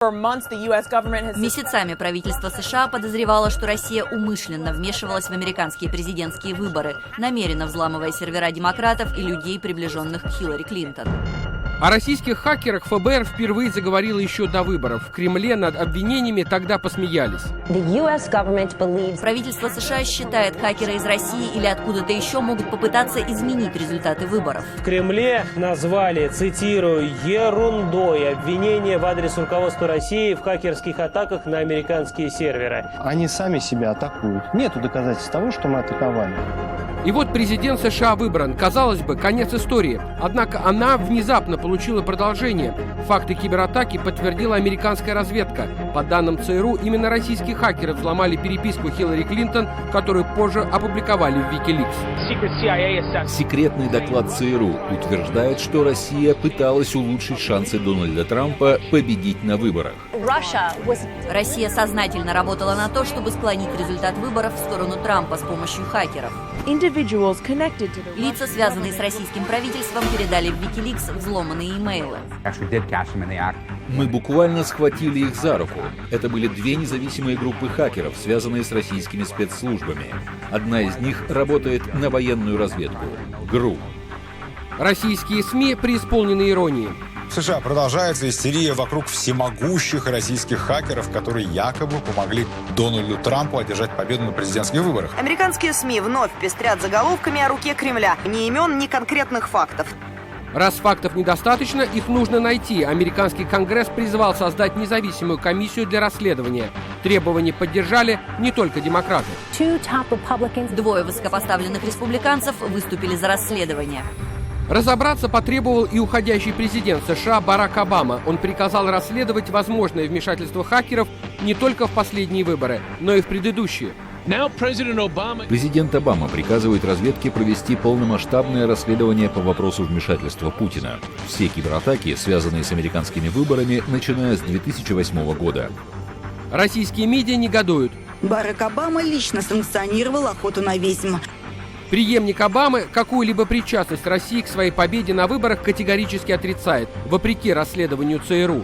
Месяцами правительство США подозревало, что Россия умышленно вмешивалась в американские президентские выборы, намеренно взламывая сервера демократов и людей, приближенных к Хиллари Клинтон. О российских хакерах ФБР впервые заговорило еще до выборов. В Кремле над обвинениями тогда посмеялись. Правительство США считает, хакеры из России или откуда-то еще могут попытаться изменить результаты выборов. В Кремле назвали, цитирую, ерундой обвинения в адрес руководства России в хакерских атаках на американские серверы. Они сами себя атакуют. Нету доказательств того, что мы атаковали. И вот президент США выбран. Казалось бы, конец истории. Однако она внезапно получила продолжение. Факты кибератаки подтвердила американская разведка. По данным ЦРУ, именно российские хакеры взломали переписку Хиллари Клинтон, которую позже опубликовали в Wikileaks. Секретный доклад ЦРУ утверждает, что Россия пыталась улучшить шансы Дональда Трампа победить на выборах. Россия сознательно работала на то, чтобы склонить результат выборов в сторону Трампа с помощью хакеров. Лица, связанные с российским правительством, передали в Wikileaks взломанные имейлы. Мы буквально схватили их за руку. Это были две независимые группы хакеров, связанные с российскими спецслужбами. Одна из них работает на военную разведку – ГРУ. Российские СМИ преисполнены иронии. В США продолжается истерия вокруг всемогущих российских хакеров, которые якобы помогли Дональду Трампу одержать победу на президентских выборах. Американские СМИ вновь пестрят заголовками о руке Кремля. Ни имен, ни конкретных фактов. Раз фактов недостаточно, их нужно найти. Американский Конгресс призвал создать независимую комиссию для расследования. Требования поддержали не только демократы. Двое высокопоставленных республиканцев выступили за расследование. Разобраться потребовал и уходящий президент США Барак Обама. Он приказал расследовать возможное вмешательство хакеров не только в последние выборы, но и в предыдущие. Президент Обама приказывает разведке провести полномасштабное расследование по вопросу вмешательства Путина. Все кибератаки, связанные с американскими выборами, начиная с 2008 года. Российские медиа негодуют. Барак Обама лично санкционировал охоту на ведьм. Преемник Обамы какую-либо причастность России к своей победе на выборах категорически отрицает, вопреки расследованию ЦРУ.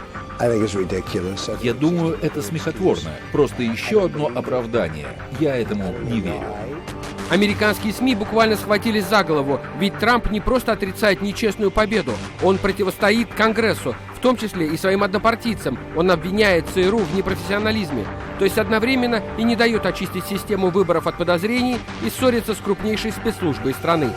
Я думаю, это смехотворно. Просто еще одно оправдание. Я этому не верю. Американские СМИ буквально схватились за голову, ведь Трамп не просто отрицает нечестную победу, он противостоит Конгрессу, в том числе и своим однопартийцам. Он обвиняет ЦРУ в непрофессионализме, то есть одновременно и не дает очистить систему выборов от подозрений и ссорится с крупнейшей спецслужбой страны.